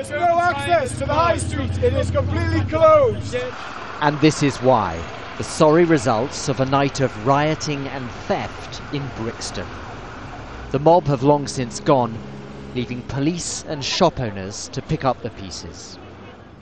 There's no access to the high street. It is completely closed. And this is why. The sorry results of a night of rioting and theft in Brixton. The mob have long since gone, leaving police and shop owners to pick up the pieces.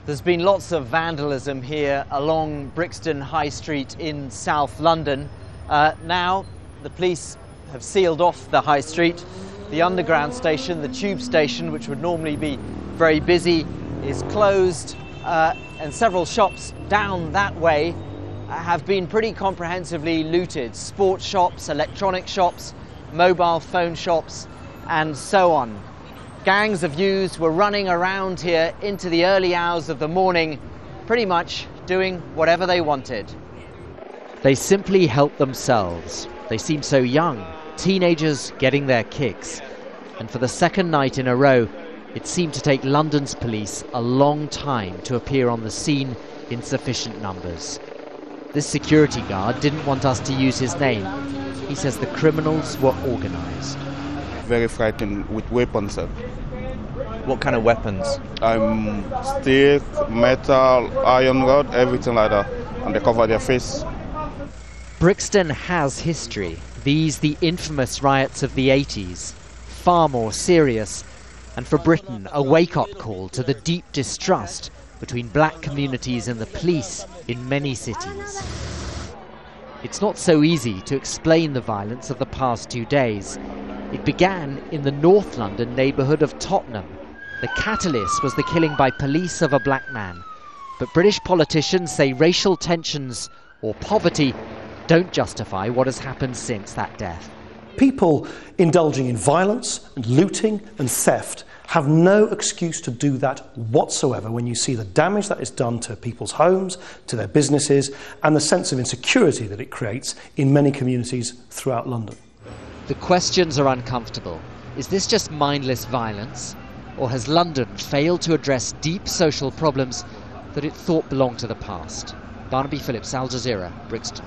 There's been lots of vandalism here along Brixton High Street in South London. Now the police have sealed off the High Street. The underground station, the tube station, which would normally be very busy, is closed, and several shops down that way have been pretty comprehensively looted. Sports shops, electronic shops, mobile phone shops, and so on. Gangs of youths were running around here into the early hours of the morning, pretty much doing whatever they wanted. They simply helped themselves. They seem so young, teenagers getting their kicks. And for the second night in a row, it seemed to take London's police a long time to appear on the scene in sufficient numbers. This security guard didn't want us to use his name. He says the criminals were organised. Very frightened with weapons. What kind of weapons? Steel, metal, iron rod, everything like that. And they cover their face. Brixton has history. These, the infamous riots of the 80s. Far more serious. And for Britain, a wake-up call to the deep distrust between black communities and the police in many cities. It's not so easy to explain the violence of the past 2 days. It began in the North London neighbourhood of Tottenham. The catalyst was the killing by police of a black man. But British politicians say racial tensions or poverty don't justify what has happened since that death. People indulging in violence and looting and theft have no excuse to do that whatsoever when you see the damage that is done to people's homes, to their businesses, and the sense of insecurity that it creates in many communities throughout London. The questions are uncomfortable. Is this just mindless violence? Or has London failed to address deep social problems that it thought belonged to the past? Barnaby, Phillips, Al Jazeera, Brixton.